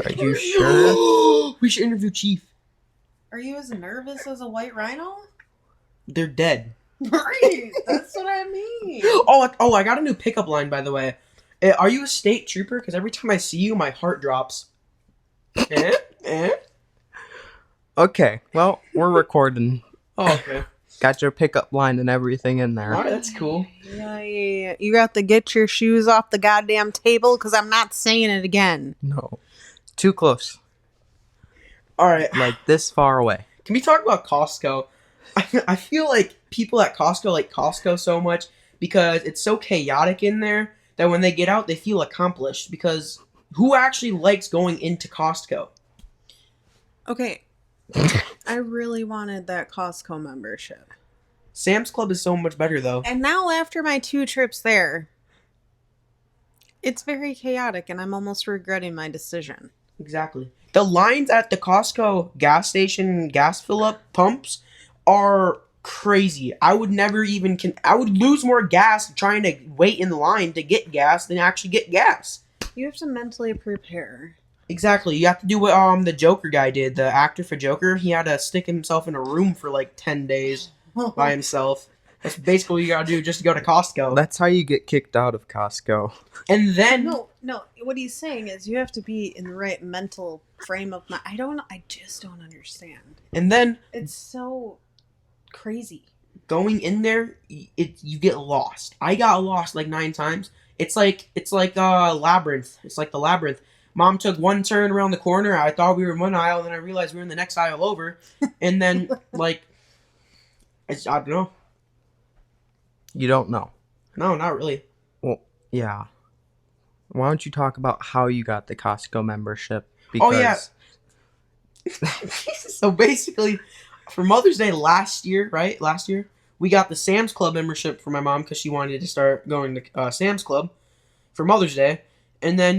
Are you sure? We should interview Chief. Are you as nervous as a white rhino? They're dead. Right, that's what I mean. Oh, I got a new pickup line, by the way. Are you a state trooper? Because every time I see you, my heart drops. Okay, well, we're recording. Oh, okay. Got your pickup line and everything in there. Alright, that's cool. Yeah. You got to get your shoes off the goddamn table because I'm not saying it again. No. Too close. Alright. Like this far away. Can we talk about Costco? I feel like people at Costco like Costco so much because it's so chaotic in there that when they get out, they feel accomplished. Because who actually likes going into Costco? Okay. I really wanted that Costco membership. Sam's Club is so much better, though. And now after my 2 trips there, it's very chaotic and I'm almost regretting my decision. Exactly. The lines at the Costco gas station gas fill-up pumps are crazy. I would never even... I would lose more gas trying to wait in line to get gas than actually get gas. You have to mentally prepare. Exactly. You have to do what the Joker guy did. The actor for Joker, he had to stick himself in a room for like 10 days by himself. That's basically what you gotta do just to go to Costco. That's how you get kicked out of Costco. And then... No. What he's saying is you have to be in the right mental frame of mind. I just don't understand. And then... It's so crazy. Going in there, you get lost. I got lost like 9 times. It's like Labyrinth. It's like the Labyrinth. Mom took one turn around the corner. I thought we were in one aisle, and then I realized we were in the next aisle over. And then, like... I don't know. You don't know. No, not really. Well, yeah. Why don't you talk about how you got the Costco membership? Because... Oh, yeah. So basically, for Mother's Day last year, we got the Sam's Club membership for my mom because she wanted to start going to Sam's Club for Mother's Day. And then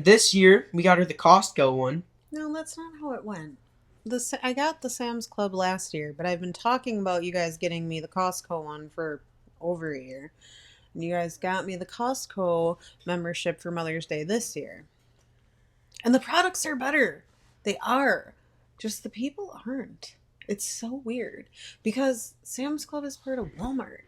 this year, we got her the Costco one. No, that's not how it went. I got the Sam's Club last year, but I've been talking about you guys getting me the Costco one for over a year. And you guys got me the Costco membership for Mother's Day this year. And the products are better. They are. Just the people aren't. It's so weird. Because Sam's Club is part of Walmart.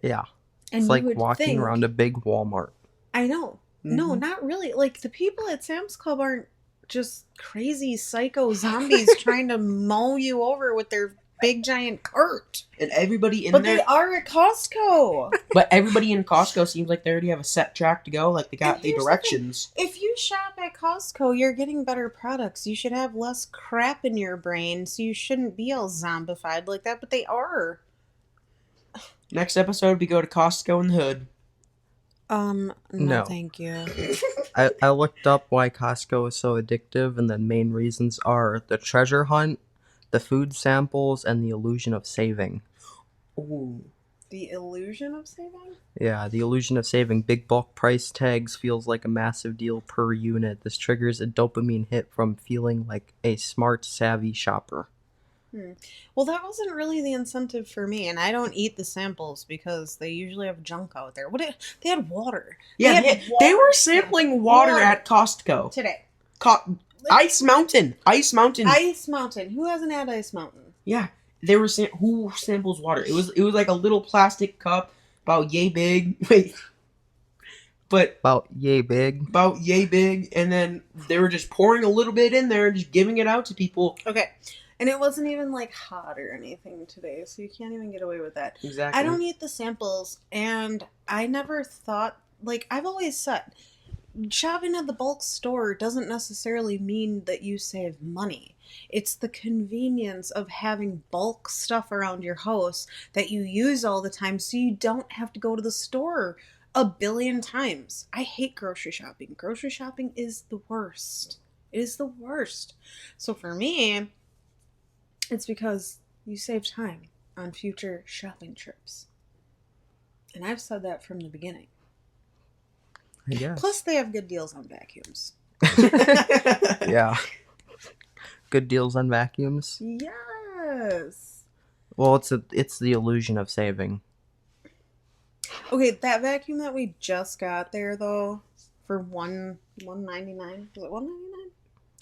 Yeah. And it's like walking around a big Walmart. I know. Mm-hmm. No, not really. Like, the people at Sam's Club aren't just crazy psycho zombies trying to mow you over with their big giant cart. And everybody in there... But there... they are at Costco. But everybody in Costco seems like they already have a set track to go. Like, they got the directions. If you shop at Costco, you're getting better products. You should have less crap in your brain, so you shouldn't be all zombified like that, but they are. Next episode, we go to Costco in the hood. No, thank you. I looked up why Costco is so addictive, and the main reasons are the treasure hunt, the food samples, and the illusion of saving. Ooh. The illusion of saving? Yeah, the illusion of saving. Big bulk price tags feels like a massive deal per unit. This triggers a dopamine hit from feeling like a smart, savvy shopper. Well, that wasn't really the incentive for me, and I don't eat the samples because they usually have junk out there. They had water. Yeah, they were sampling water at Costco. Today. Ice Mountain. Ice Mountain. Who hasn't had Ice Mountain? Yeah, they were who samples water? It was like a little plastic cup about yay big. Wait. But about yay big, and then they were just pouring a little bit in there and just giving it out to people. Okay. And it wasn't even, like, hot or anything today, so you can't even get away with that. Exactly. I don't eat the samples, and I never thought... Like, I've always said, shopping at the bulk store doesn't necessarily mean that you save money. It's the convenience of having bulk stuff around your house that you use all the time so you don't have to go to the store a billion times. I hate grocery shopping. Grocery shopping is the worst. It is the worst. So for me... It's because you save time on future shopping trips. And I've said that from the beginning. I guess. Plus, they have good deals on vacuums. Yeah. Good deals on vacuums? Yes. Well, it's the illusion of saving. Okay, that vacuum that we just got there, though, for $1.99. Was it $1.99?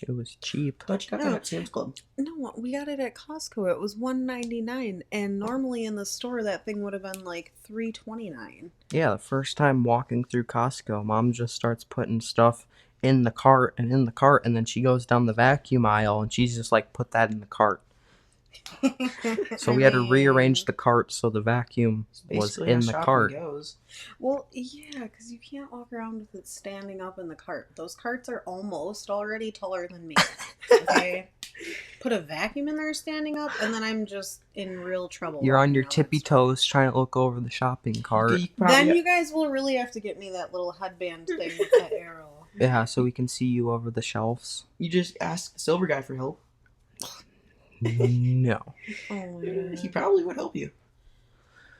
It was cheap. Thought you got that at Sam's Club. No, we got it at Costco. It was $1.99, and normally in the store that thing would have been like $3.29. Yeah, the first time walking through Costco, Mom just starts putting stuff in the cart, and then she goes down the vacuum aisle, and she's just like, put that in the cart. So we had to rearrange the cart so the vacuum was in the cart. Goes. Well, yeah, because you can't walk around with it standing up in the cart. Those carts are almost already taller than me. Okay? Put a vacuum in there standing up, and then I'm just in real trouble. You're on your tippy toes trying to look over the shopping cart. Then you guys will really have to get me that little headband thing with that arrow. Yeah, so we can see you over the shelves. You just ask the silver guy for help. No. Oh, yeah. He probably would help you.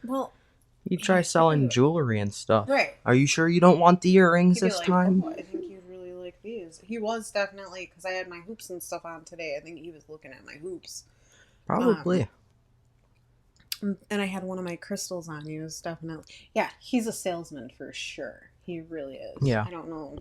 Well, You try selling jewelry and stuff. right. Are you sure you don't want the earrings He'd be this like, time? "Oh, I think you'd really like these." He was definitely, because I had my hoops and stuff on today. I think he was looking at my hoops. Probably. And I had one of my crystals on. He was definitely, yeah, he's a salesman for sure. He really is. Yeah. I don't know.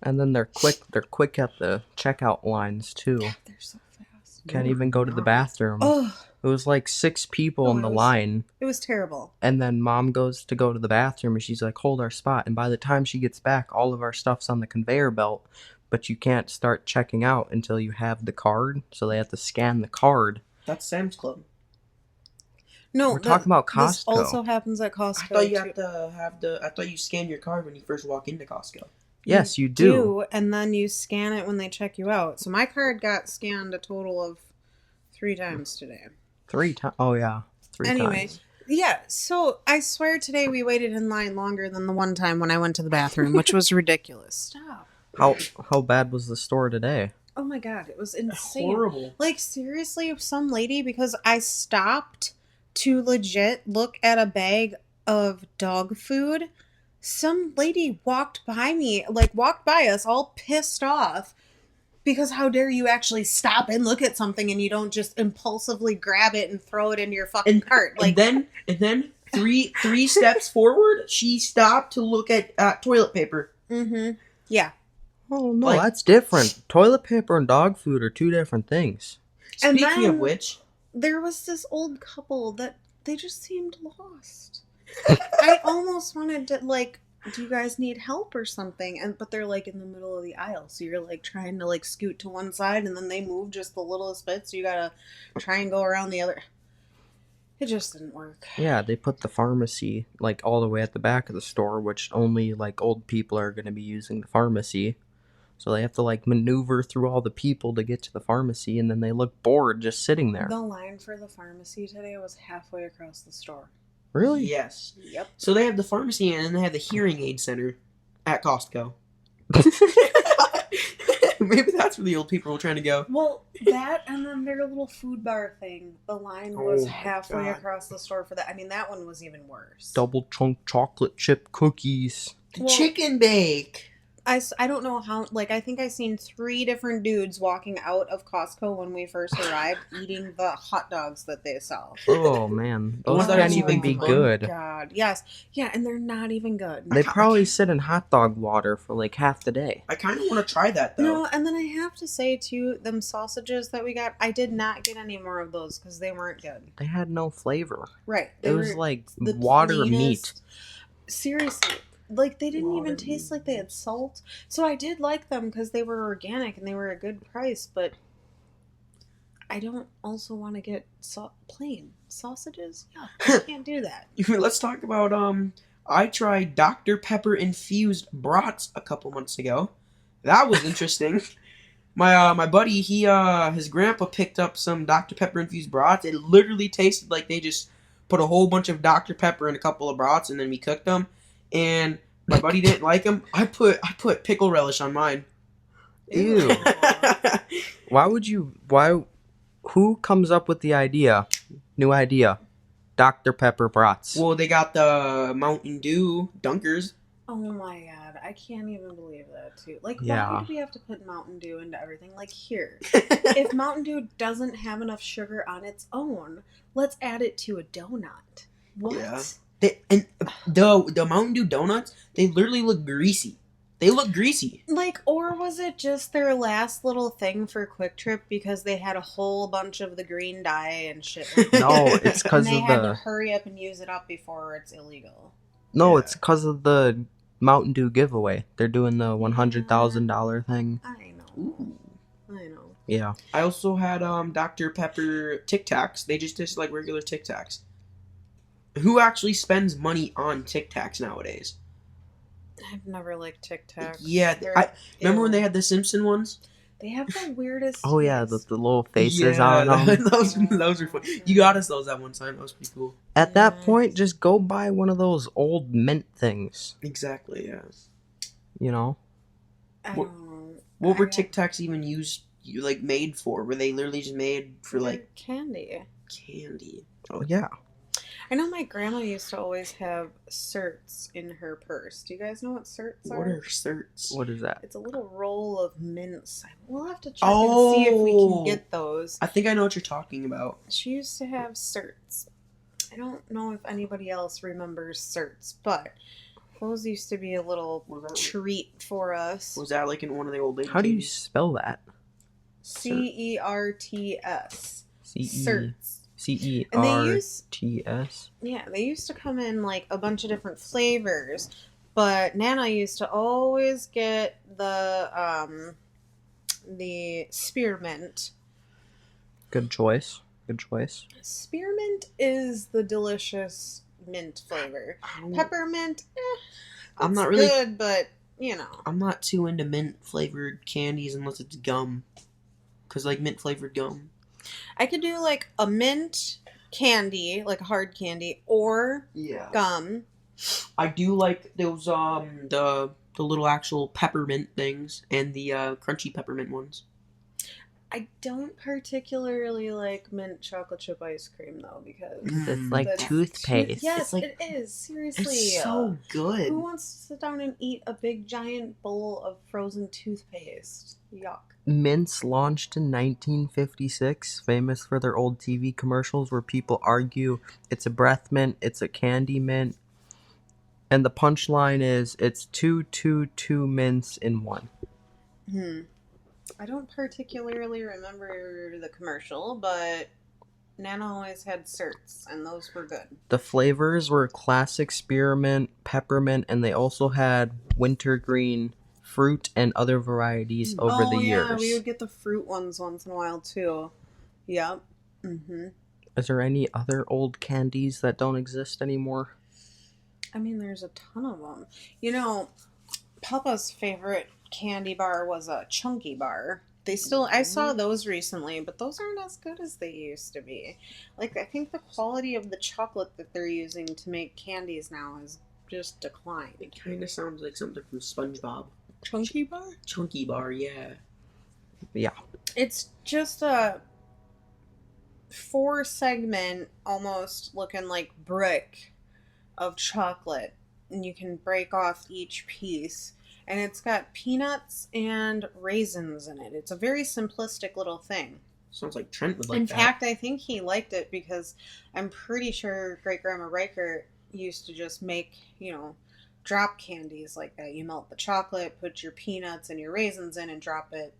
And then they're quick at the checkout lines too. God, they're so fast. Can't even go to the bathroom. Oh, It was like 6 people in the line. it was terrible. And then Mom goes to go to the bathroom and she's like, hold our spot. And by the time she gets back, all of our stuff's on the conveyor belt. But you can't start checking out until you have the card. So they have to scan the card. That's Sam's Club. No, We're talking about Costco. This also happens at Costco. I thought you have to have I thought you scan your card when you first walk into Costco. Yes, you do. And then you scan it when they check you out. So my card got scanned a total of 3 times today. 3 times. Oh, yeah. 3 Anyway, times. yeah, so I swear today we waited in line longer than the one time when I went to the bathroom, which was ridiculous. Stop. How bad was the store today? Oh my god, it was insane. Horrible. Like, seriously, some lady, because I stopped to legit look at a bag of dog food, some lady walked by us all pissed off. Because how dare you actually stop and look at something and you don't just impulsively grab it and throw it into your fucking cart. Like, and then three steps forward, she stopped to look at toilet paper. Mm-hmm. Yeah. Oh, no, that's different. Toilet paper and dog food are 2 different things. Speaking of which, there was this old couple that they just seemed lost. I almost wanted to, like, do you guys need help or something? But they're like in the middle of the aisle, so you're like trying to like scoot to one side, and then they move just the littlest bit, so you gotta try and go around the other. It just didn't work. Yeah, they put the pharmacy like all the way at the back of the store, which only like old people are going to be using the pharmacy. So they have to like maneuver through all the people to get to the pharmacy, and then they look bored just sitting there. The line for the pharmacy today was halfway across the store. Really? yes. Yep. So they have the pharmacy and then they have the hearing aid center at Costco. Maybe that's where the old people were trying to go. Well, that and then their little food bar thing. The line was halfway across the store for that. I mean, that one was even worse. Double chunk chocolate chip cookies. The chicken bake. I don't know how, like, I think I seen 3 different dudes walking out of Costco when we first arrived eating the hot dogs that they sell. Oh, man. Those ones that can't are even be super good. God, yes. Yeah, and they're not even good. They probably sit in hot dog water for like half the day. I kind of want to try that, though. No, and then I have to say, too, them sausages that we got, I did not get any more of those because they weren't good. They had no flavor. Right. It was like water meat. Seriously. Like, they didn't even taste like they had salt. So I did like them because they were organic and they were a good price, but I don't also want to get plain sausages. Yeah, I can't do that. Let's talk about, I tried Dr. Pepper infused brats a couple months ago. That was interesting. My buddy, his grandpa picked up some Dr. Pepper infused brats. It literally tasted like they just put a whole bunch of Dr. Pepper in a couple of brats and then we cooked them. And my buddy didn't like them. I put pickle relish on mine. Ew. Who comes up with the idea? New idea. Dr. Pepper brats. Well, they got the Mountain Dew Dunkers. Oh my god, I can't even believe that too. Like, Yeah. why do we have to put Mountain Dew into everything? Like, here, if Mountain Dew doesn't have enough sugar on its own, let's add it to a donut. What? Yeah. And the Mountain Dew donuts, they literally look greasy. They look greasy. Like, or was it just their last little thing for Quick Trip because they had a whole bunch of the green dye and shit? No, it's And because they of had to the. hurry up and use it up before it's illegal. No, Yeah. it's because of the Mountain Dew giveaway. They're doing the $100,000 thing. I know. Ooh. I know. Yeah. I also had Dr. Pepper Tic Tacs. They just taste like regular Tic Tacs. Who actually spends money on Tic Tacs nowadays? I've never liked Tic Tacs. Yeah, They're remember when ew. they had the Simpson ones? They have the weirdest. Oh yeah, the taste. little faces on them. those were fun. You got us those that one time. That was pretty cool. At that Yeah. point, just go buy one of those old mint things. Exactly. Yeah. You know. I What- don't know. What were I- Tic Tacs even made for? Were they literally just made for they're like candy? candy? Oh yeah. I know my grandma used to always have certs in her purse. Do you guys know what certs What are? are certs? What is that? It's a little roll of mints. We'll have to check and see if we can Oh. get those. I think I know what you're talking about. She used to have certs. I don't know if anybody else remembers certs, but those used to be a little What was that? treat for us. Was that like in one of the old lady How do you candies? spell that? Certs. C-E- Certs. C-E-R-T-S. And they used to come in like a bunch of different flavors, but Nana used to always get the spearmint. Good choice. Good choice. Spearmint is the delicious mint flavor. Peppermint, I'm it's not really. good, but you know. I'm not too into mint flavored candies unless it's gum. Cause like mint flavored gum. I could do like a mint candy, like a hard candy, or Yeah. gum. I do like those the little actual peppermint things and the crunchy peppermint ones. I don't particularly like mint chocolate chip ice cream though, because It's like that's toothpaste. Yes, It's like- it is. Seriously, It's so good. who wants to sit down and eat a big giant bowl of frozen toothpaste? Yuck. Mints launched in 1956, famous for their old TV commercials where people argue it's a breath mint, it's a candy mint, and the punchline is it's two mints in one. I don't particularly remember the commercial, but Nana always had certs, and those were good. The flavors were classic spearmint, peppermint, and they also had wintergreen, fruit, and other varieties over the years. Yeah, we would get the fruit ones once in a while too. Yep. Is there any other old candies that don't exist anymore? I mean, there's a ton of them. You know, Papa's favorite candy bar was a chunky bar. I saw those recently, but those aren't as good as they used to be. Like, I think the quality of the chocolate that they're using to make candies now has just declined. It kind of sounds like something from SpongeBob. Chunky bar? Chunky bar, yeah. Yeah. It's just a 4-segment, almost looking like brick of chocolate, and you can break off each piece. And it's got peanuts and raisins in it. It's a very simplistic little thing. Sounds like Trent would like In that. fact, I think he liked it because I'm pretty sure Great Grandma Riker used to just make, drop candies like that. You melt the chocolate, put your peanuts and your raisins in, and drop it,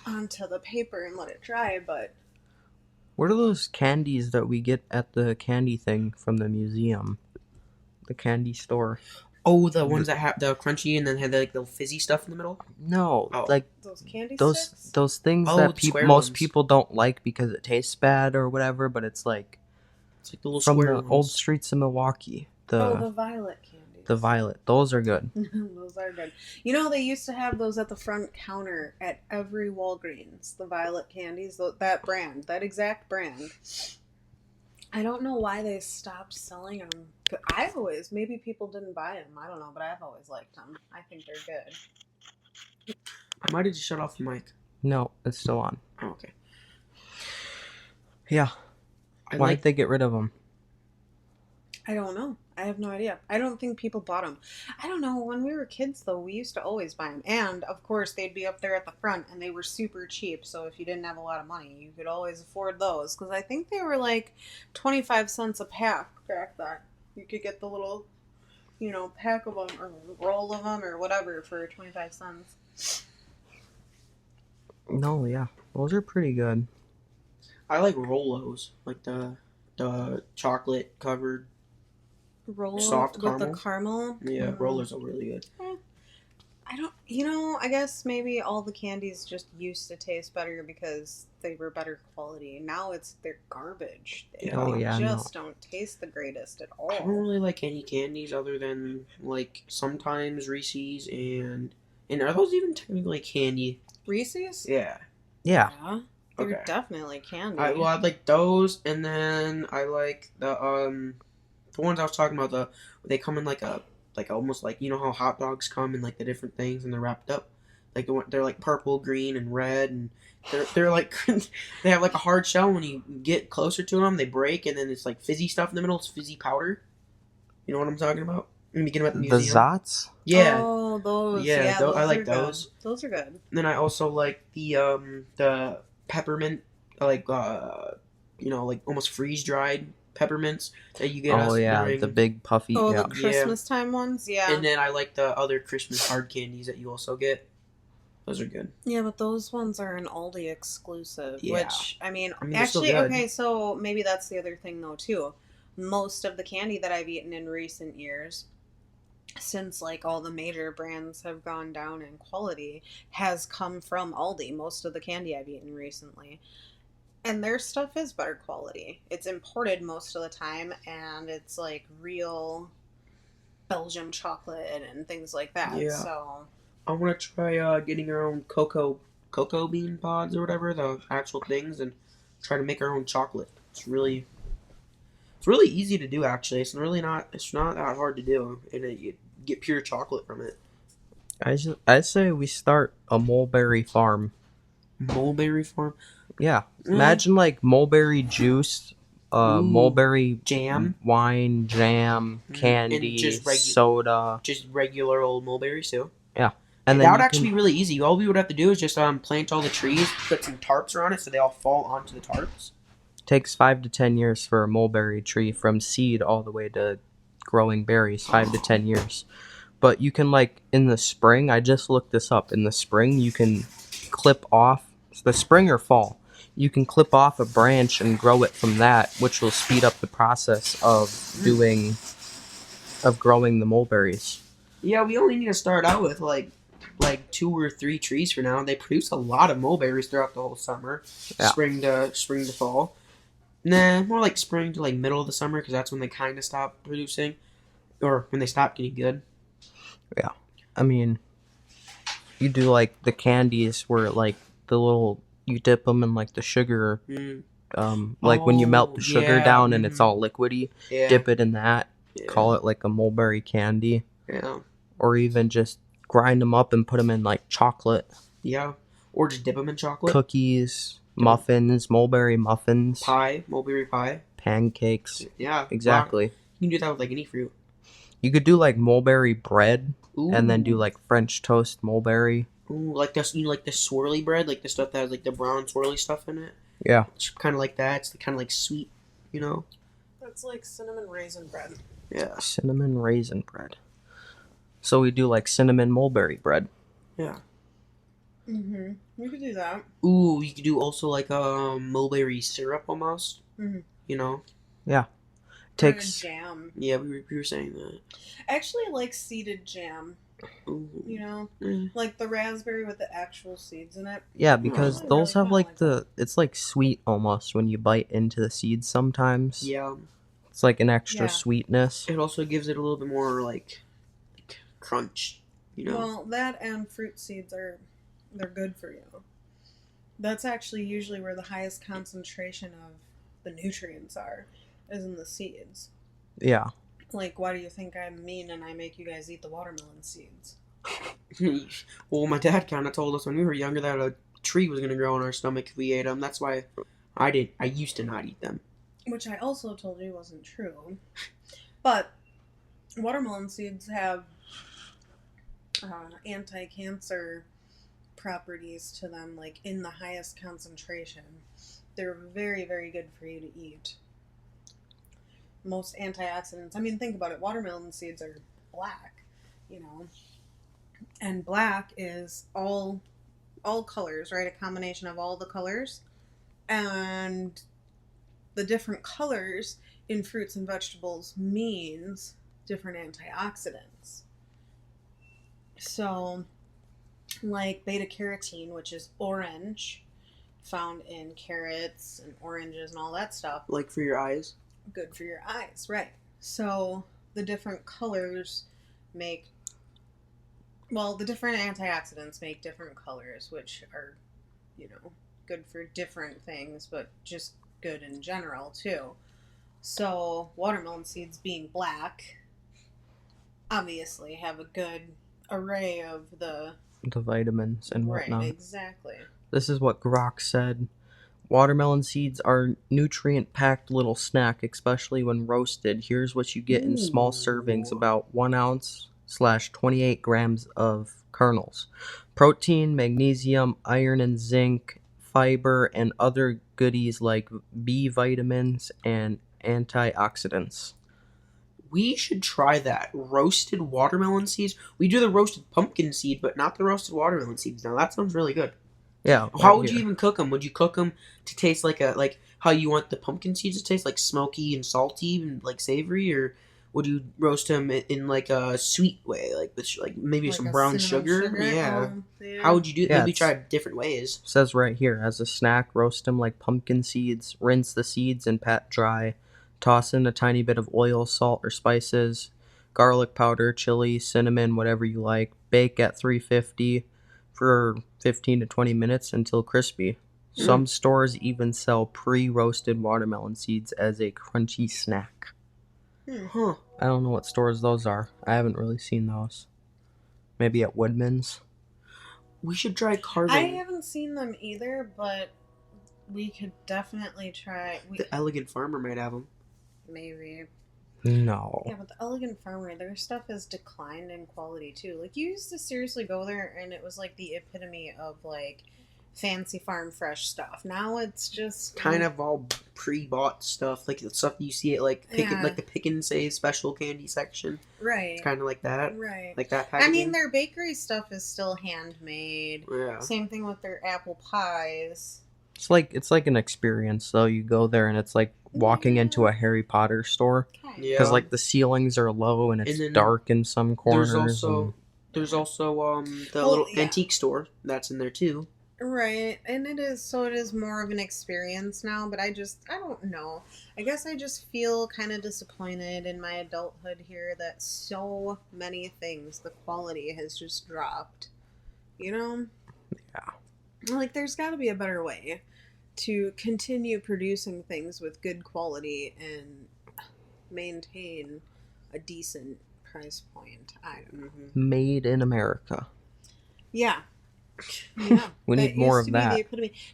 onto the paper and let it dry. But What are those candies that we get at the candy thing from the museum? The candy store. Oh, the ones that have the crunchy and then had the little fizzy stuff in the middle? No, Oh. like those candy those sticks? those things Oh, that the square most ones. people don't like because it tastes bad or whatever, but it's like It's like the little from square the ones. old streets of Milwaukee. the violet candies. The violet. Those are good. Those are good. They used to have those at the front counter at every Walgreens. The violet candies, that brand, that exact brand. I don't know why they stopped selling them. Maybe people didn't buy them. I don't know, but I've always liked them. I think they're good. I might have just shut off the mic. No, it's still on. Oh, okay. Yeah. I Why'd like they get rid of them? I don't know. I have no idea. I don't think people bought them. I don't know. When we were kids, though, we used to always buy them. And, of course, they'd be up there at the front, and they were super cheap. So if you didn't have a lot of money, you could always afford those. Because I think they were like 25 cents a pack back then. You could get the little, pack of them or roll of them or whatever for 25 cents. No, yeah. Those are pretty good. I like Rolos, like the chocolate covered Roll soft with caramel. the caramel. Yeah, Rollers are really good. I don't, I guess maybe all the candies just used to taste better because they were better quality. Now they're garbage. They just don't taste the greatest at all. I don't really like any candies other than like sometimes Reese's and are those even technically candy? Reese's? Yeah. Yeah. They're definitely candy. I like those, and then I like the ones I was talking about. They come in like almost like, you know how hot dogs come in like the different things and they're wrapped up, like they're like purple, green, and red, and they're like they have like a hard shell. When you get closer to them, they break, and then it's like fizzy stuff in the middle. It's fizzy powder. You know what I'm talking about? I'm thinking about the museum. The Zots? Yeah. Oh, those. Yeah, those I like those. those. Those are good. And then I also like the peppermint, like like almost freeze dried peppermints that you get. During... the big puffy. Oh, the Christmas time ones. Yeah. And then I like the other Christmas hard candies that you also get. Those are good. Yeah, but those ones are an Aldi exclusive. Yeah. Which I mean actually, okay. So maybe that's the other thing though too. Most of the candy that I've eaten in recent years, since like all the major brands have gone down in quality, has come from Aldi. Most of the candy I've eaten recently. And their stuff is better quality. It's imported most of the time, and it's like real Belgium chocolate and things like that. Yeah. So I want to try getting our own cocoa bean pods or whatever, the actual things, and try to make our own chocolate. It's really easy to do, actually. It's not that hard to do, and you get pure chocolate from it. I say we start a mulberry farm. Mulberry farm? Yeah. Imagine like mulberry juice, mulberry jam, wine, jam, candy, soda. Just regular old mulberries too. Yeah. And that would actually be really easy. All we would have to do is just plant all the trees, put some tarps around it so they all fall onto the tarps. Takes 5 to 10 years for a mulberry tree from seed all the way to growing berries. 5 to 10 years. But you can, like, in the spring, I just looked this up. In the spring, you can clip off, the spring or fall, you can clip off a branch and grow it from that, which will speed up the process of growing the mulberries. Yeah, we only need to start out with, like 2 or 3 trees for now. They produce a lot of mulberries throughout the whole summer. Yeah. Spring to fall. Nah, more like spring to, like, middle of the summer, because that's when they kind of stop producing. Or when they stop getting good. Yeah. I mean, you do, like, the candies where, like, you dip them in, like, the sugar, like, when you melt the sugar down and it's all liquidy, dip it in that, call it, like, a mulberry candy. Yeah. Or even just grind them up and put them in, like, chocolate. Yeah. Or just dip them in chocolate. Cookies, muffins, mulberry muffins. Mulberry pie. Pancakes. Yeah. Exactly. Wow. You can do that with, like, any fruit. You could do, like, mulberry bread. Ooh. And then do, like, French toast mulberry. Ooh, like this, like the swirly bread, like the stuff that has, like, the brown swirly stuff in it. Yeah. It's kind of like that. It's kind of, like, sweet, you know? That's like cinnamon raisin bread. Yeah. Cinnamon raisin bread. So we do, like, cinnamon mulberry bread. Yeah. Mm-hmm. You could do that. Ooh, you could do also, like, mulberry syrup almost. Mm-hmm. You know? Yeah. Takes jam. Yeah, we were saying that. I actually like seeded jam. Ooh. You know, like the raspberry with the actual seeds in it. Yeah, because those have like it's like sweet almost when you bite into the seeds sometimes. Yeah, it's like an extra sweetness. It also gives it a little bit more like crunch. You know. Well, that and fruit seeds they're good for you. That's actually usually where the highest concentration of the nutrients are. Is in the seeds. Yeah. Like, why do you think I'm mean and I make you guys eat the watermelon seeds? Well, my dad kind of told us when we were younger that a tree was going to grow in our stomach if we ate them. That's why I used to not eat them. Which I also told you wasn't true. But watermelon seeds have anti-cancer properties to them, like in the highest concentration. They're very, very good for you to eat. Most antioxidants. I mean, think about it. Watermelon seeds are black, you know, and black is all colors, right? A combination of all the colors, and the different colors in fruits and vegetables means different antioxidants. So, like beta carotene, which is orange, found in carrots and oranges and all that stuff. Like for your eyes? Good for your eyes, right. So, the different colors make, well, the different antioxidants make different colors, which are, you know, good for different things, but just good in general, too. So, watermelon seeds being black, obviously have a good array of the vitamins and whatnot. Right, exactly. This is what Grok said. Watermelon seeds are nutrient-packed little snack, especially when roasted. Here's what you get in small servings, about 1 ounce/28 grams of kernels. Protein, magnesium, iron and zinc, fiber, and other goodies like B vitamins and antioxidants. We should try that. Roasted watermelon seeds. We do the roasted pumpkin seed, but not the roasted watermelon seeds. Now that sounds really good. Yeah. How would you even cook them? Would you cook them to taste like how you want the pumpkin seeds to taste, like smoky and salty and like savory, or would you roast them in like a sweet way, like with maybe Like some a brown cinnamon sugar? Yeah. Yeah. How would you do it? Yeah, Maybe try different ways. Says right here, as a snack, roast them like pumpkin seeds. Rinse the seeds and pat dry. Toss in a tiny bit of oil, salt, or spices, garlic powder, chili, cinnamon, whatever you like. Bake at 350 for 15 to 20 minutes until crispy. Some stores even sell pre-roasted watermelon seeds as a crunchy snack. Huh. I don't know what stores those are. I haven't really seen those. Maybe at Woodman's. We should try carving. I haven't seen them either, but we could definitely try. The Elegant Farmer might have them. Maybe. No. Yeah, but the Elegant Farmer, their stuff has declined in quality too. Like, you used to seriously go there and it was like the epitome of like fancy farm fresh stuff. Now it's just kind of all pre-bought stuff, like the stuff you see at like like the Pick and Save special candy section. Right. Kind of like that. Right. Like that packaging. I mean, their bakery stuff is still handmade. Yeah. Same thing with their apple pies. It's like an experience, though. You go there and it's like walking into a Harry Potter store. Yeah. Because like the ceilings are low and it's dark in some corners. There's also the little antique store that's in there too. Right, and it is more of an experience now, but I don't know. I guess I just feel kind of disappointed in my adulthood here that so many things, the quality has just dropped. You know? Yeah. Like, there's got to be a better way to continue producing things with good quality and maintain a decent price point. I don't know. Made in America. Yeah. Yeah, we need more of that.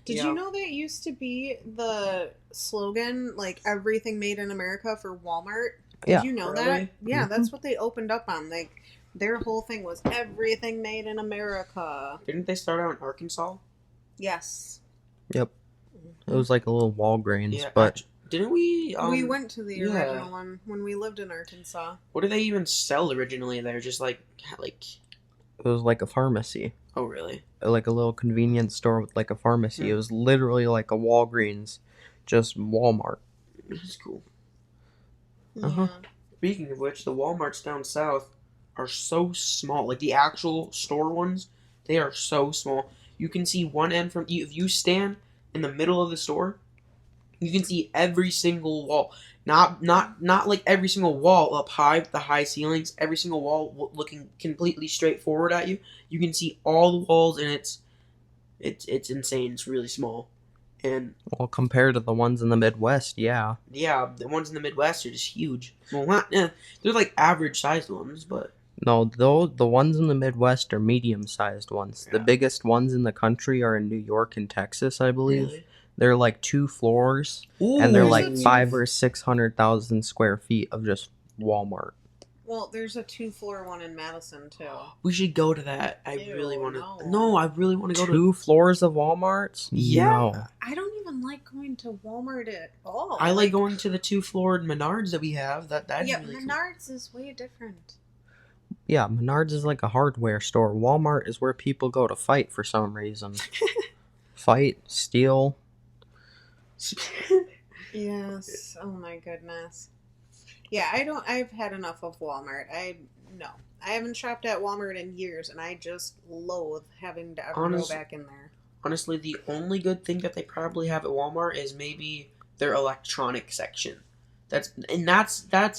Did you know that used to be the slogan, like everything made in America for Walmart? Did you know that? Yeah, that's what they opened up on. Like, their whole thing was everything made in America. Didn't they start out in Arkansas? Yes. Yep. It was like a little Walgreens, but didn't we? We went to the original one when we lived in Arkansas. What did they even sell originally there? Just like. It was like a pharmacy. Oh, really? Like a little convenience store with like a pharmacy. It was literally like a Walgreens, just Walmart. That's cool. Yeah. Speaking of which, the Walmarts down south are so small. Like the actual store ones, they are so small. You can see one end from if you stand in the middle of the store, you can see every single wall. Not like every single wall up high, the high ceilings. Every single wall looking completely straight forward at you. You can see all the walls, and it's insane. It's really small, and compared to the ones in the Midwest, yeah, the ones in the Midwest are just huge. Well, they're like average sized ones, but no, the ones in the Midwest are medium sized ones. The biggest ones in the country are in New York and Texas, I believe. Really? They're like 2 floors, and they're like 500,000 or 600,000 square feet of just Walmart. Well, there's a 2-floor one in Madison too. We should go to that. I Ew, really want to. no. No, I really want to go to. 2 floors of Walmarts? Yeah. No. I don't even like going to Walmart at all. I like going to the 2-floored Menards that we have. That'd Yeah, be really Menards is way different. Yeah, Menards is like a hardware store. Walmart is where people go to fight for some reason. Fight, steal. cool. Yes. Oh my goodness. Yeah, I've had enough of Walmart. I haven't shopped at Walmart in years, and I just loathe having to ever go back in there. Honestly, the only good thing that they probably have at Walmart is maybe their electronic section. That's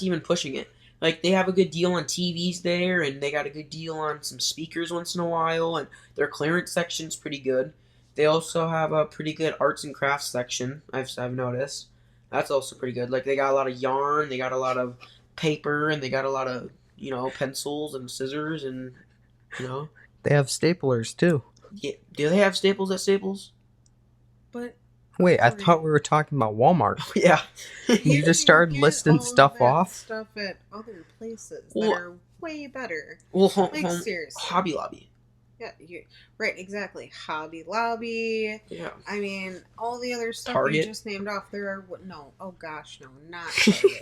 even pushing it. Like, they have a good deal on TVs there, and they got a good deal on some speakers once in a while, and their clearance section's pretty good. They also have a pretty good arts and crafts section, I've noticed. That's also pretty good. Like, they got a lot of yarn, they got a lot of paper, and they got a lot of, pencils and scissors, and, They have staplers too. Yeah. Do they have Staples at Staples? But Wait, I thought we were talking about Walmart. Yeah. You just started get listing all stuff that off? Stuff at other places Well- that are way better. Well, Like, seriously. Hobby Lobby. Yeah, right, exactly. Hobby Lobby. Yeah. I mean, all the other stuff Target. you just named off. There are no. Oh gosh, no, not Target.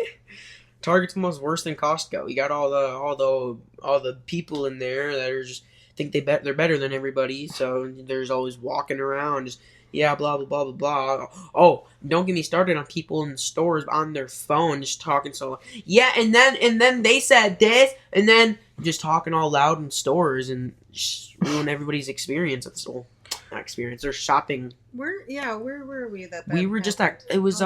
Target's almost worse than Costco. You got all the people in there that are just think they're better than everybody. So there's always walking around just blah blah blah blah blah. Oh, don't get me started on people in stores on their phone just talking so and then they said this and then just talking all loud in stores and just ruin everybody's experience at the store. Not experience. They're shopping. Where were we? We were just at. It was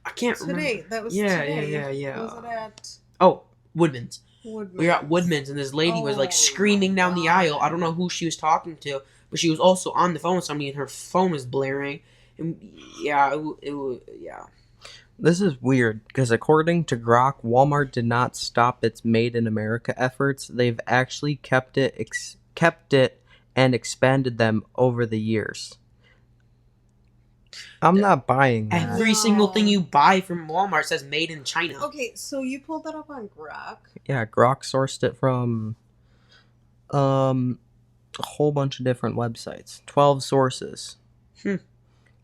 I can't remember. Today. That was Yeah, today. yeah. Was it at Oh, Woodman's. Woodman's? We were at Woodman's, and this lady was like Oh, screaming down the my aisle. I God. don't know who she was talking to, but she was also on the phone with somebody, and her phone was blaring. And yeah, yeah. This is weird because according to Grok, Walmart did not stop its Made in America efforts. They've actually kept it and expanded them over the years. I'm not buying that. Every single thing you buy from Walmart says "Made in China." Okay, so you pulled that up on Grok. Yeah, Grok sourced it from a whole bunch of different websites. 12 sources.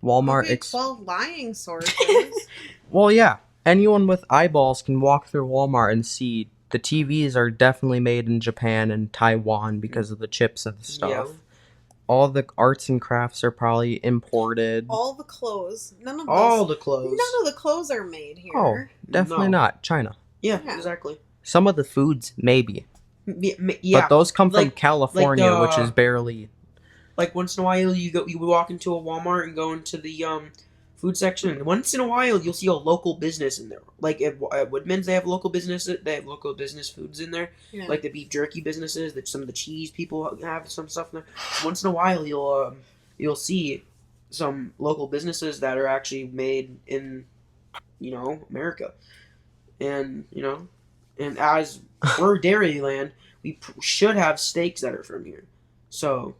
Walmart. Okay, 12 lying sources. Well, yeah. Anyone with eyeballs can walk through Walmart and see the TVs are definitely made in Japan and Taiwan because of the chips and stuff. Yeah. All the arts and crafts are probably imported. All the clothes. None of All those. the clothes. None of the clothes are made here. Oh, definitely No. not. China. Yeah, Yeah. exactly. Some of the foods, maybe. Yeah, But those come from like- California, like, which is barely... like once in a while you walk into a Walmart and go into the food section, and once in a while you'll see a local business in there. Like at Woodman's, they have local business foods in there. Yeah. Like the beef jerky businesses, that some of the cheese people have some stuff in there. Once in a while you'll see some local businesses that are actually made in America, and and as we're Dairyland, we should have steaks that are from here. So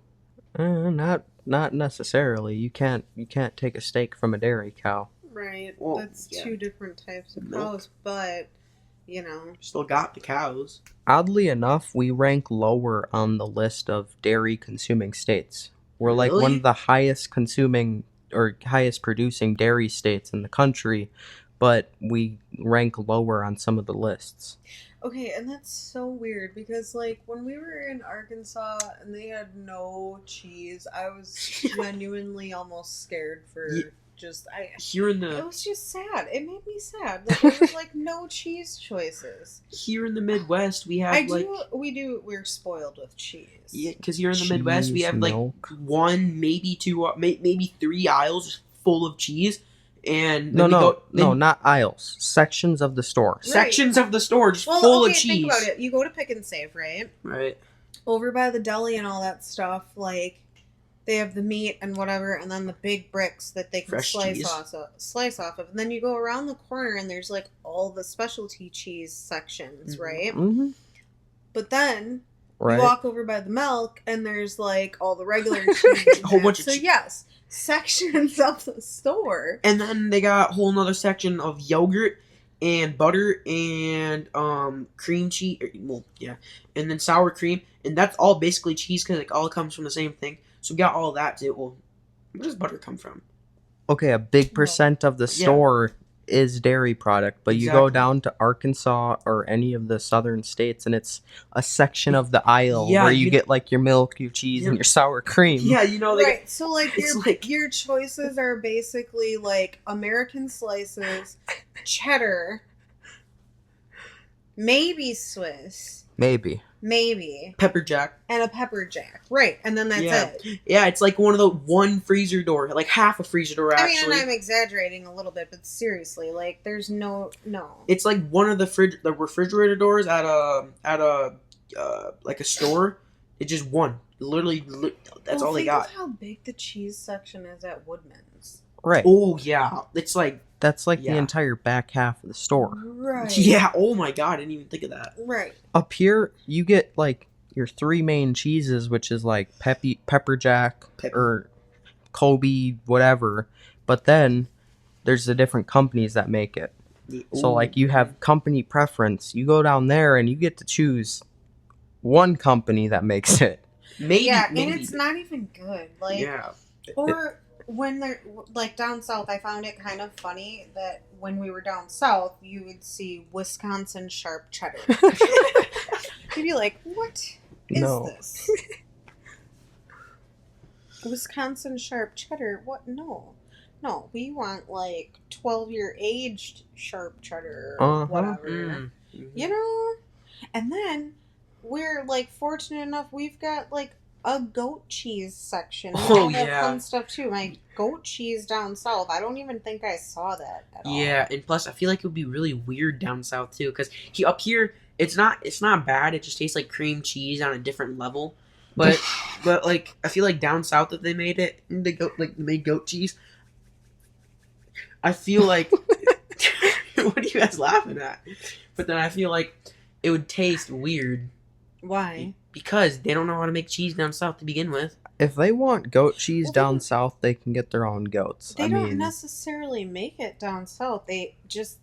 Not necessarily. You can't take a steak from a dairy cow. Right. Well, That's yeah. two different types of Milk. cows, but still got the cows. Oddly enough, we rank lower on the list of dairy consuming states. We're like one Really? of the highest consuming or highest producing dairy states in the country, but we rank lower on some of the lists. okay, and that's so weird because like when we were in Arkansas and they had no cheese, I was genuinely almost scared for Ye- Here in it the was just sad. It made me sad. Like, there was like no cheese choices. Midwest, we have We're spoiled with cheese. yeah, because here in the Midwest we Cheese, have like milk. one, maybe two, maybe three aisles full of cheese, and No, then not aisles. Sections of the store. sections of the store just Well, full okay, of cheese. think about it. You go to Pick and Save, right? Right. Over by the deli and all that stuff, like they have the meat and whatever, and then the big bricks that they can Fresh cheese. slice off of. And then you go around the corner and there's like all the specialty cheese sections, Mhm. right? Mm-hmm. But then Right. you walk over by the milk and there's like all the regular cheese. A whole bunch of So cheese. yes, sections of the store. And then they got a whole nother section of yogurt and butter and cream cheese. Well, yeah, and then sour cream, and that's all basically cheese because like all comes from the same thing. So we got all that too. Well, where does butter come from? Okay, a big percent of the store is dairy product, but you go Exactly. down to Arkansas or any of the southern states, and it's a section of the aisle Yeah, where you get like your milk, your cheese, and your sour cream. Yeah, you know, they Right, so like it's your like- your choices are basically like American slices, cheddar, maybe Swiss, maybe, pepper jack. and a pepper jack. Right, and then that's Yeah. it. Yeah, it's like one of the one freezer door, like half a freezer door I mean, actually. and I'm exaggerating a little bit, but seriously, like, there's no. It's like one of the refrigerator doors at a like a store. It's just one. Literally, that's all they think got. of how big the cheese section is at Woodman's. Right. Oh yeah, it's like That's like the Yeah. entire back half of the store. Right. yeah. Oh my god, I didn't even think of that. Right. Up here, you get like your three main cheeses, which is like pepper jack or Kobe, whatever. But then there's the different companies that make it. So like you have company preference. You go down there and you get to choose one company that makes it. maybe Yeah, maybe. and it's not even good. Like, yeah. or when they're like down south, I found it kind of funny that when we were down south, you would see Wisconsin sharp cheddar. You'd be like, "What is No. this?" Wisconsin sharp cheddar? What? No, we want like 12-year aged sharp cheddar, or whatever. Mm. You know, and then we're like fortunate enough we've got like a goat cheese section. And Oh, all that yeah. fun stuff too. My goat cheese down south, I don't even think I saw that at all. Yeah, and plus I feel like it would be really weird down south too, because up here it's not bad. It just tastes like cream cheese on a different level. But like I feel like down south if they made it, they made goat cheese. I feel like what are you guys laughing at? But then I feel like it would taste weird Why? because they don't know how to make cheese down south to begin with. If they want goat cheese Well, down south, they can get their own goats. They I don't mean, necessarily make it down south. They just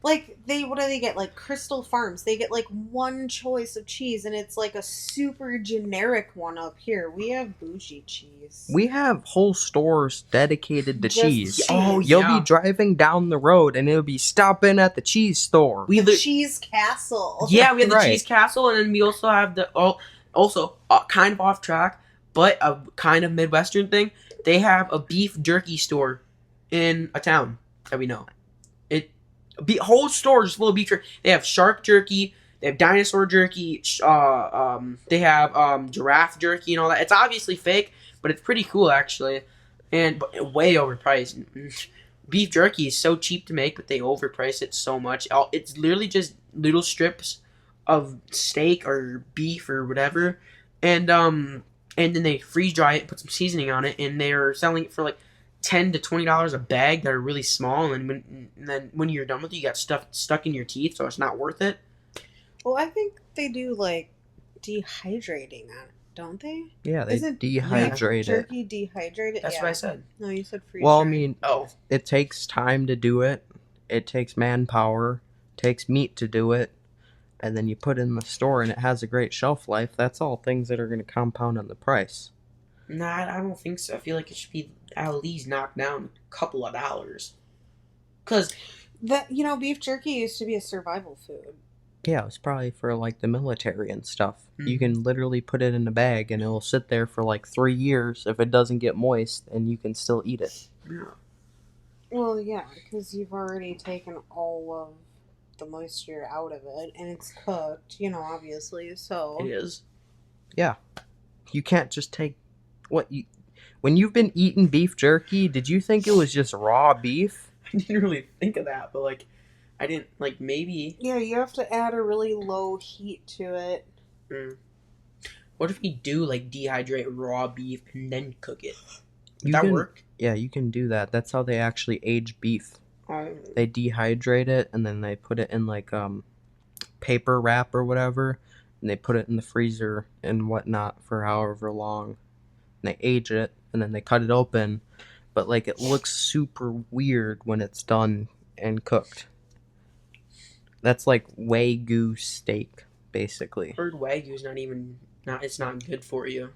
like what do they get? Like Crystal Farms. They get like one choice of cheese and it's like a super generic one up here. We have bougie cheese. we have whole stores dedicated to Just cheese. cheese. Oh, You'll yeah. be driving down the road and it'll be stopping at the cheese store. We have the Cheese Castle. Yeah, we have the Right. cheese castle, and then we also have the also kind of off track, but a kind of Midwestern thing. They have a beef jerky store in a town that we know. Whole store just full of beef jerky. They have shark jerky. They have dinosaur jerky. They have giraffe jerky and all that. It's obviously fake, but it's pretty cool actually, but way overpriced. Beef jerky is so cheap to make, but they overprice it so much. It's literally just little strips of steak or beef or whatever, and then they freeze dry it, put some seasoning on it, and they're selling it for like $10 to $20 a bag that are really small. And then when you're done with it, you got stuff stuck in your teeth, so it's not worth it. Well, I think they do like dehydrating on it, don't they? Yeah, they Isn't dehydrate it. jerky dehydrated? That's yeah. what I said. No, you said freeze. Well, I dry. mean, Oh, it takes time to do it. It takes manpower. Takes meat to do it. And then you put it in the store and it has a great shelf life. That's all things that are going to compound on the price. nah, I don't think so. I feel like it should be at least knocked down a couple of dollars. Cause beef jerky used to be a survival food. Yeah, it's probably for like the military and stuff. You Mhm. can literally put it in a bag and it'll sit there for like 3 years if it doesn't get moist and you can still eat it. yeah. Well, yeah, because you've already taken all of the moisture out of it, and it's cooked, obviously. So It is. You can't just take when you've been eating beef jerky, did you think it was just raw beef? I didn't really think of that, but like, I didn't like maybe. yeah, you have to add a really low heat to it. What if we do like dehydrate raw beef and then cook it? Would You that can- work? Yeah, you can do that. That's how they actually age beef. Oh. They dehydrate it and then they put it in like paper wrap or whatever, and they put it in the freezer and whatnot for however long. And they age it, and then they cut it open, but like it looks super weird when it's done and cooked. That's like Wagyu steak, basically. Heard Wagyu's not. It's not good for you.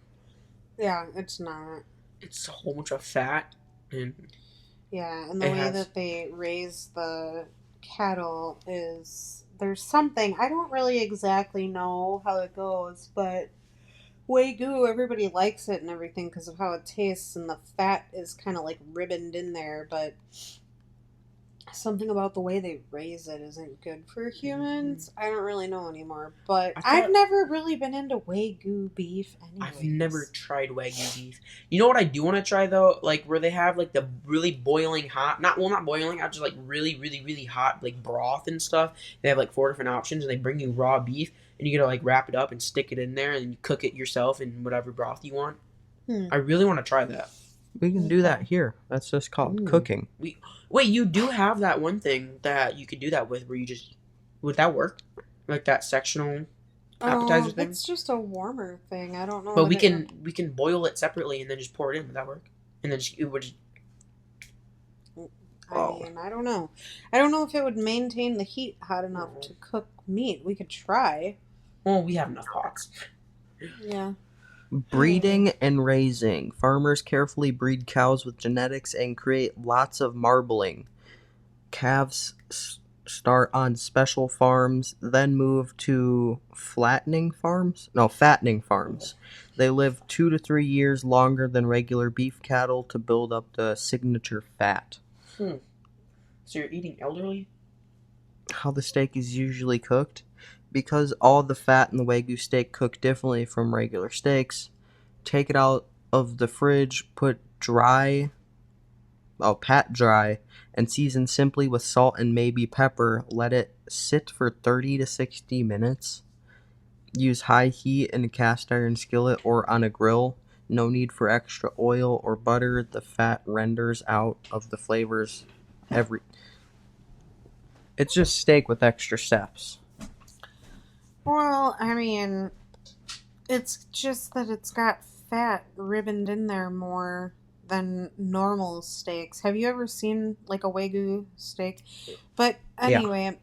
Yeah, it's not. It's a whole bunch of fat, and Yeah, and the it way has. that they raise the cattle is there's something I don't really exactly know how it goes, but Wagyu, everybody likes it and everything because of how it tastes, and the fat is kind of like ribboned in there, but something about the way they raise it isn't good for humans. I don't really know anymore, but I've never really been into Wagyu beef anyways. I've never tried Wagyu beef. You know what I do want to try though? Like where they have like the really boiling hot, not boiling hot, just like really, really, really hot like broth and stuff. They have like 4 different options, and they bring you raw beef, and you gotta like wrap it up and stick it in there, and you cook it yourself in whatever broth you want. I really want to try that. We can do that here. That's just called cooking. Wait, you do have that one thing that you could do that with, where you just would that work? Like that sectional appetizer thing? It's just a warmer thing. I don't know. But we can boil it separately and then just pour it in. Would that work? And then it would just... I mean, I don't know. I don't know if it would maintain the heat hot enough to cook meat. We could try. Well, we have enough pots. Yeah. Breeding and raising. Farmers carefully breed cows with genetics and create lots of marbling. Calves start on special farms, then move to fattening farms. They live 2 to 3 years longer than regular beef cattle to build up the signature fat. So you're eating elderly? How the steak is usually cooked. Because all the fat in the Wagyu steak cook differently from regular steaks, take it out of the fridge, pat dry, and season simply with salt and maybe pepper. Let it sit for 30 to 60 minutes. Use high heat in a cast iron skillet or on a grill. No need for extra oil or butter. The fat renders out of the flavors It's just steak with extra steps. Well, I mean, it's just that it's got fat ribboned in there more than normal steaks. Have you ever seen like a Wagyu steak? But anyway,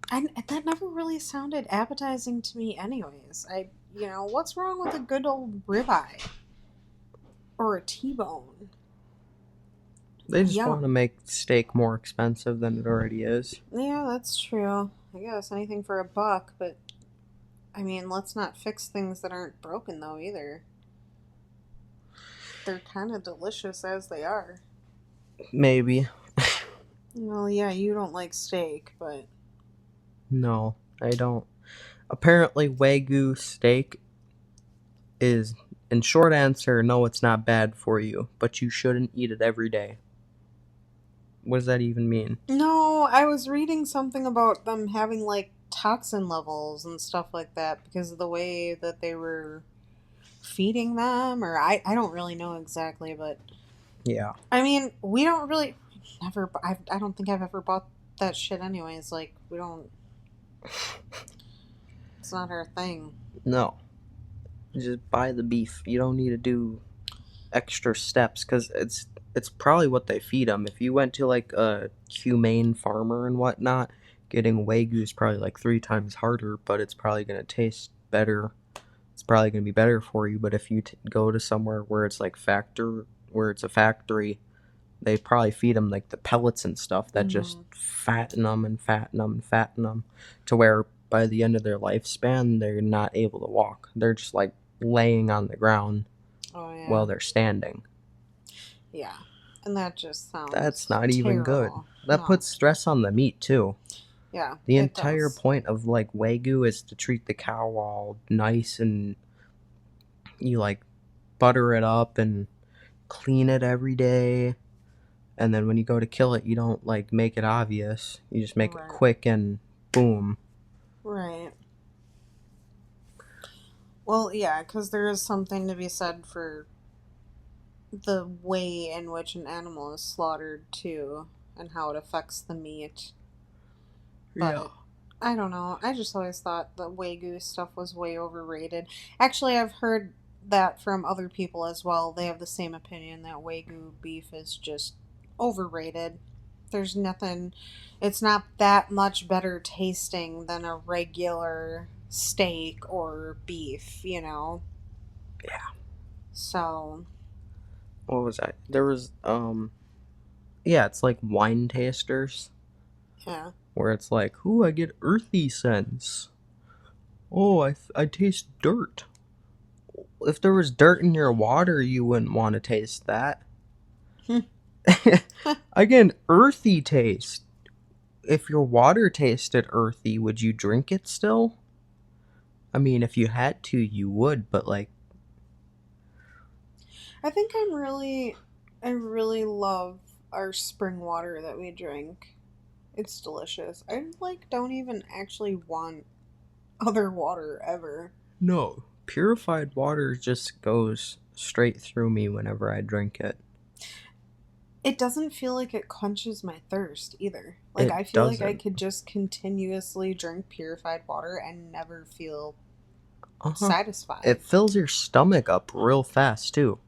that never really sounded appetizing to me anyways. What's wrong with a good old ribeye? Or a T-bone? They just want to make steak more expensive than it already is. Yeah, that's true. I guess anything for $1, but I mean, let's not fix things that aren't broken, though, either. They're kind of delicious as they are. Maybe. Well, yeah, you don't like steak, but... No, I don't. Apparently, Wagyu steak is, in short answer, no, it's not bad for you, but you shouldn't eat it every day. What does that even mean? No, I was reading something about them having, like, toxin levels and stuff like that because of the way that they were feeding them, or I don't really know exactly, but yeah, I mean, we don't really I don't think I've ever bought that shit anyways. Like, we don't, it's not our thing. No, just buy the beef. You don't need to do extra steps because it's probably what they feed them. If you went to like a humane farmer and whatnot, getting Wagyu is probably like 3 times harder, but it's probably going to taste better. It's probably going to be better for you. But if you go to somewhere where it's like where it's a factory, they probably feed them like the pellets and stuff that just fatten them to where by the end of their lifespan, they're not able to walk. They're just like laying on the ground while they're standing. Yeah. And that just sounds That's not even good. That puts stress on the meat too. Yeah. The entire point of like Wagyu is to treat the cow all nice, and you like butter it up and clean it every day. And then when you go to kill it, you don't like make it obvious. You just make it quick and boom. Right. Well, yeah, because there is something to be said for the way in which an animal is slaughtered too, and how it affects the meat. But I don't know. I just always thought the Wagyu stuff was way overrated. Actually, I've heard that from other people as well. They have the same opinion that Wagyu beef is just overrated. There's nothing, it's not that much better tasting than a regular steak or beef, you know? Yeah. So, What was that? There was yeah, it's like wine tasters yeah. where it's like, "Ooh, I get earthy scents. Oh, I taste dirt." If there was dirt in your water, you wouldn't want to taste that. I get an earthy taste. If your water tasted earthy, would you drink it still? I mean, if you had to, you would, but like, I think I really love our spring water that we drink. It's delicious. I like don't even actually want other water ever. no. Purified water just goes straight through me whenever I drink it. It doesn't feel like it quenches my thirst either. Like It I feel like I doesn't. could just continuously drink purified water and never feel Uh-huh. satisfied. It fills your stomach up real fast, too.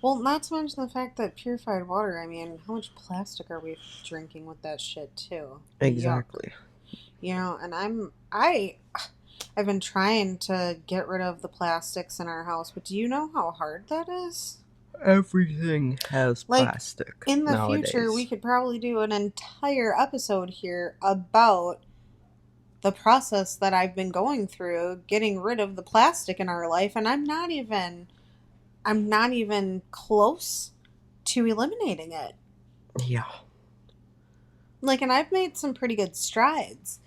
Well, not to mention the fact that purified water, I mean, how much plastic are we drinking with that shit too? Exactly. Yuck. You know, and I've been trying to get rid of the plastics in our house, but do you know how hard that is? Everything has Like, plastic in the future, we nowadays. could probably do an entire episode here about the process that I've been going through getting rid of the plastic in our life, and I'm not even close to eliminating it. Yeah. Like, and I've made some pretty good strides,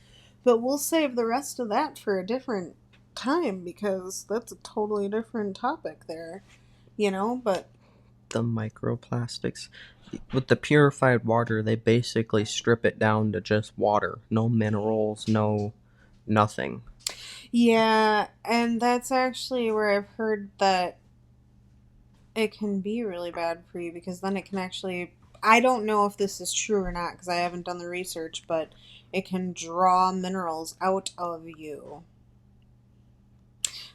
but we'll save the rest of that for a different time because that's a totally different topic there, you know? But The microplastics. With the purified water, they basically strip it down to just water. No minerals, no nothing. yeah, and that's actually where I've heard that it can be really bad for you because then it can actually. I don't know if this is true or not because I haven't done the research, but it can draw minerals out of you.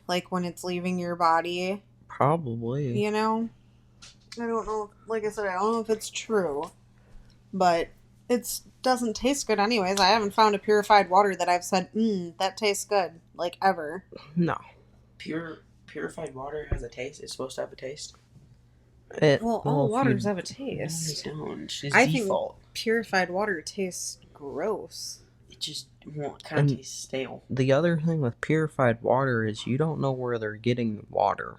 Like when it's leaving your body, Probably. you know? I don't know. Like I said, I don't know if it's true, but it doesn't taste good anyways. I haven't found a purified water that I've said, that tastes good, like ever. No. Purified water has a taste. It's supposed to have a taste. Well, all waters have a taste. No, they don't. It's just I default. think purified water tastes gross. It just kind of tastes stale. The other thing with purified water is you don't know where they're getting the water.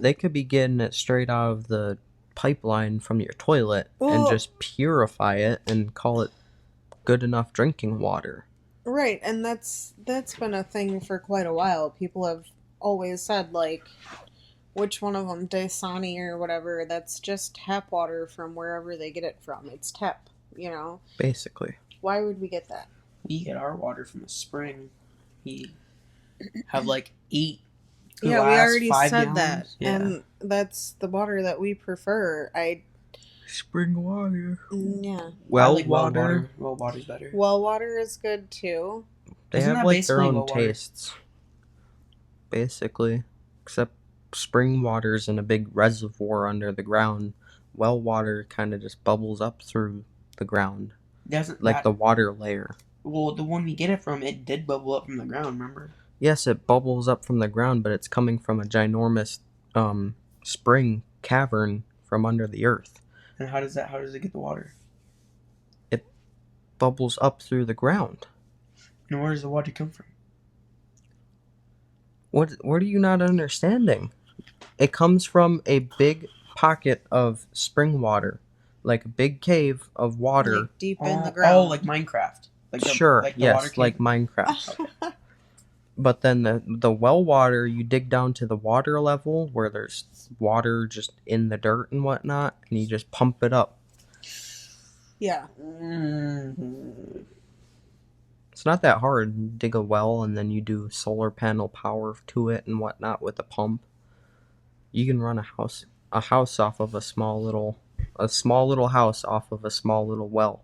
They could be getting it straight out of the pipeline from your toilet and just purify it and call it good enough drinking water. Right, and that's been a thing for quite a while. People have always said, like, which one of them, Dasani or whatever, that's just tap water from wherever they get it from. It's tap, you know? Basically. Why would we get that? We get our water from a spring. We have like 8 Yeah, we already 5 said gallons. that. Yeah. And that's the water that we prefer. Spring water. Yeah. Well I like water. Well water's better. Well water is good too. They Isn't have that like their basically own well water? tastes. Basically. Except spring water's in a big reservoir under the ground. Well water kind of just bubbles up through the ground. Doesn't Like the water layer. Well, the one we get it from, it did bubble up from the ground, remember? Yes, it bubbles up from the ground, but it's coming from a ginormous spring cavern from under the earth. And how does it get the water? It bubbles up through the ground. And where does the water come from? What are you not understanding? It comes from a big pocket of spring water, like a big cave of water. Like deep in the ground. Oh, like Minecraft. Sure, like the yes, water cave? like Minecraft. But then the well water, you dig down to the water level where there's water just in the dirt and whatnot, and you just pump it up. Yeah. Mm-hmm. It's not that hard. You dig a well and then you do solar panel power to it and whatnot with a pump. You can run a house off of a small little house off of a small little well.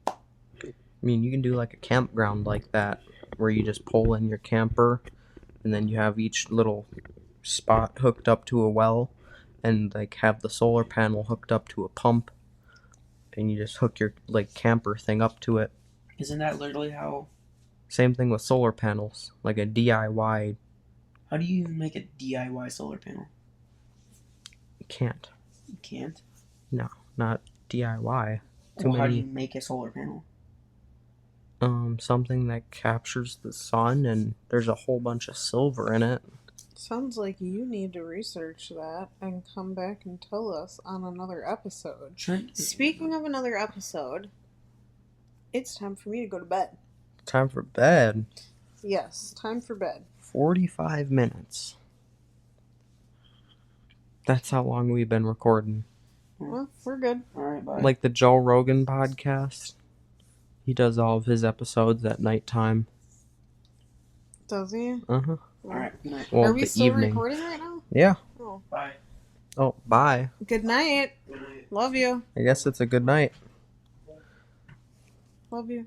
I mean, you can do like a campground like that. where you just pull in your camper, and then you have each little spot hooked up to a well, and like have the solar panel hooked up to a pump, and you just hook your like camper thing up to it. Isn't that literally how? Same thing with solar panels, like a DIY. How do you even make a DIY solar panel? You can't. You can't. No, not DIY. Well, how do you make a solar panel? Something that captures the sun, and there's a whole bunch of silver in it. Sounds like you need to research that and come back and tell us on another episode. Speaking of another episode, it's time for me to go to bed. Time for bed. Yes, time for bed. 45 minutes. That's how long we've been recording. Well, we're good. All right, bye. Like the Joe Rogan podcast. He does all of his episodes at nighttime. Does he? Uh-huh. All right, good night. Well, Are we the still evening. recording right now? Yeah. Oh. Bye. Oh, bye. Good night. Good night. Love you. I guess it's a good night. Love you.